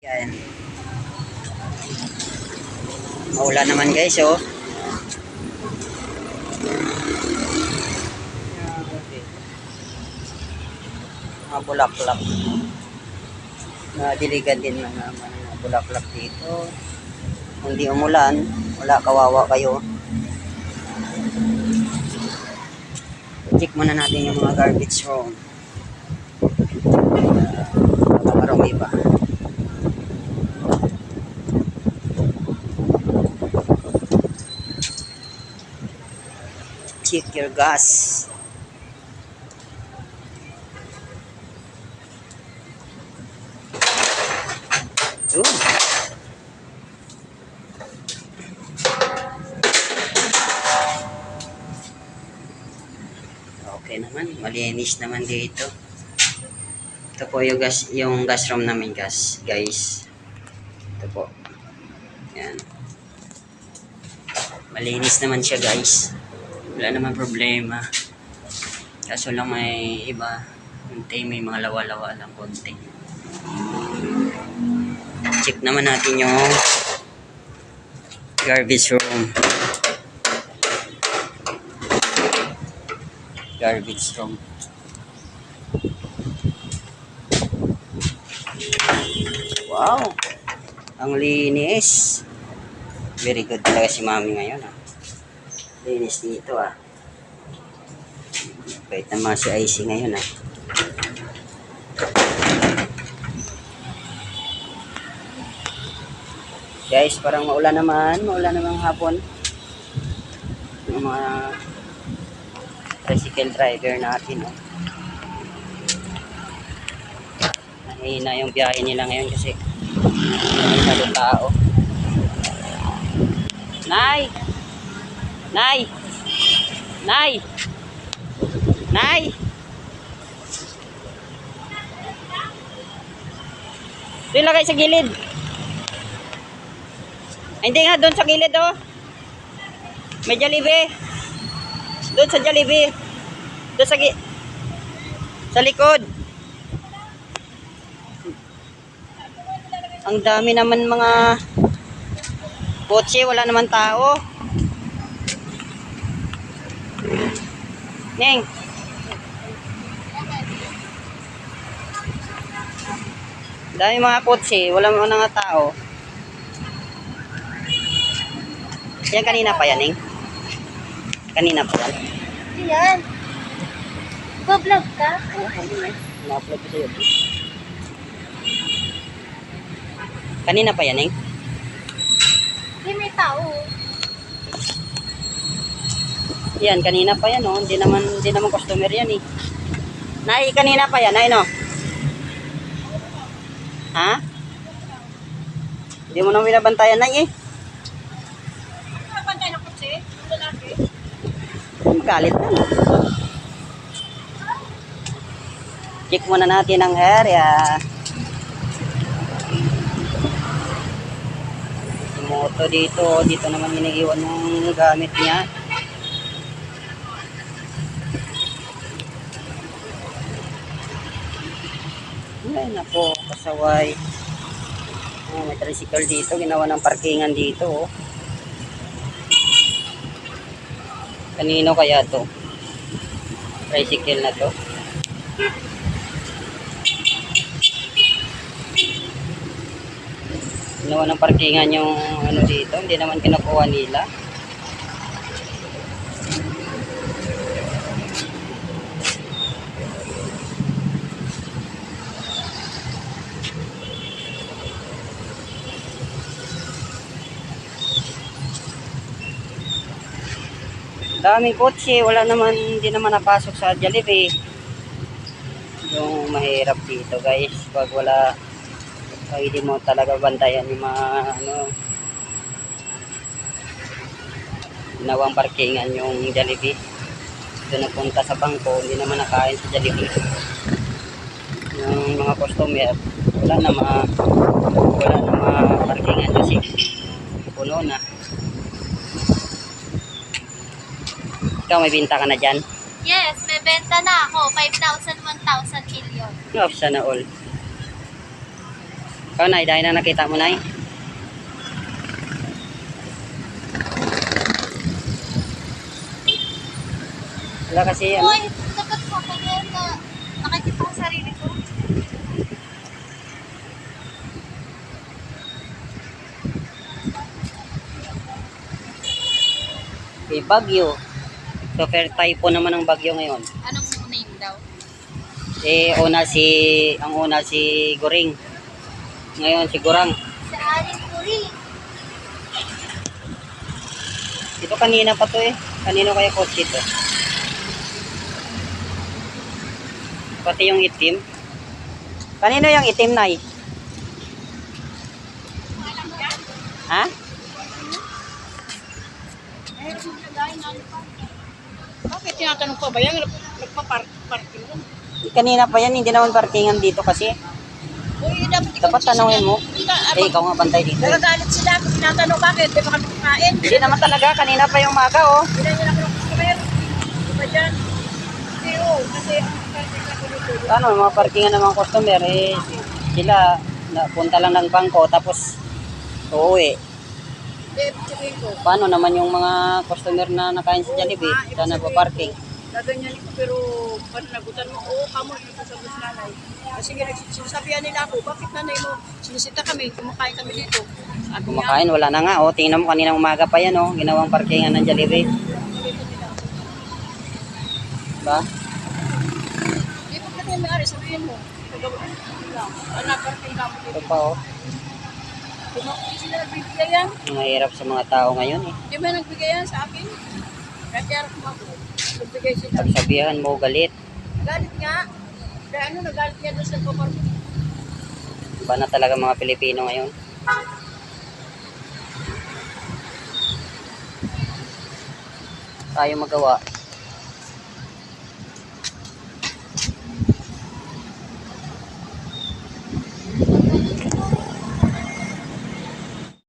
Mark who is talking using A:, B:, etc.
A: Yan. Maulan naman guys, oh. Mga bulaklak. Nadiligan din mga bulaklak dito. Kung di umulan, wala, kawawa kayo. Check muna natin yung mga garbage room. Marami pa. Check your gas. Ooh. Okay naman, malinis naman dito. Ito po yung gas room namin, guys. Ito po. Yan. Malinis naman siya, guys. Wala naman problema. Kaso lang may iba. May mga lawa-lawa lang konti. Check naman natin yung garbage room. Garbage room. Wow! Ang linis. Very good talaga si Mami ngayon, ah. Linis dito, ah. Kahit naman si Icy ngayon, ah. Guys, parang maulan naman hapon. Yung mga tricycle driver natin, oh. Nahihina yung biyahe nila ngayon kasi masyado tao. Nay! Nay! Nay! Nay! Doon lagay sa gilid. Ay, hindi nga, doon sa gilid, oh. May Jollibee. Doon sa Jollibee. Doon sa likod. Ang dami naman mga kotse, wala naman tao. Neng. Dami mga kotse, wala mga tao. Yan kanina pa yan, Neng. Kanina pa yan.
B: Yan. Go-vlog ka?
A: Na-upload ko sa'yo. Kanina pa yan, Neng.
B: Hindi may tao.
A: Yan, kanina pa yan, oh. Hindi naman customer yan, eh. Nay, kanina pa yan, Nay, no? Ha? Hindi mo naman binabantayan, Nay, eh.
B: Napantay na kotse? Ang lalaki?
A: Magalit na, no? Check muna natin ang area. Yung moto dito naman iniiwan yung gamit niya. Ay, napo, kasaway. Oh, may tricycle dito, ginawa ng parkingan dito, oh. Kanino kaya to? Tricycle na to. Ginawa ng parkingan yung ano dito, hindi naman kinukuha nila. Daming kotse, hindi naman napasok sa Jollibee. Yung mahirap dito, guys, pag wala, hindi mo talaga bantayan yung mga ginawang parkingan yung Jollibee. Ito napunta sa bangko, hindi naman nakain sa Jollibee. Yung mga customer, wala na parkingan kasi puno na. Ikaw, may binta ka na dyan?
B: Yes, may benta na ako. 5,000, 1,000 million.
A: Sana all. Ikaw, Nay, dahil na nakita mo, Nay. Wala kasi, ano,
B: Uy, dapat ko kaya na nakikita ko sarili ko.
A: bagyo. Super typhoon naman ang bagyo ngayon.
B: Anong name daw?
A: Ang una si Goring. Ngayon si Gurang.
B: Sa Aling Puri.
A: Ito kanina pa to eh. Kanino kaya kotse ito? Pati yung itim. Kanino yung itim, Nay? Ha?
C: Bakit tinatanong pa ba yan? Nagpa-parking mo?
A: Kanina pa yan, hindi naman parkingan dito kasi.
C: Uy,
A: Dapat tanungin mo. Ikaw nga bantay dito.
C: Nagagalit sila kung tinatanong bakit. Di ba kami kumain?
A: Hindi naman talaga, kanina pa yung maga oh.
C: Bilang nila ako ng customer. Di ba dyan? Hindi kasi ang parking ako dito.
A: Ano, mga parkingan ng mga customer sila punta lang ng bangko tapos uuwi.
C: Sabihin ko,
A: Paano naman yung mga customer na nakain sa Jollibee na nagpa-parking?
C: gaganyan ko pero pananagutan mo, kamo yung sa bus nanay. Kasi sinasabihan nila ako, bakit nanay mo? Sinisita kami, kumakain kami dito. Sabi niya,
A: Kumakain, wala na nga. O, tingnan mo kanina umaga pa yan, oh. Ginawang parkingan ng Jollibee. Ba?
C: di ba kasi may-ari, sabihin mo. Anak, parking kamo
A: Ito
C: dito.
A: pa, oh.
C: Di mo sila nagbibigay yan.
A: Mahirap sa mga tao ngayon, eh.
C: Di ba nagbigay yan sa akin? Kaya ako ako. Nagbigay sila.
A: Pagsabihan mo, galit.
C: Galit nga. Kaya nagalit nga doon sa paparking.
A: Iba na talaga mga Pilipino ngayon. Tayo magawa.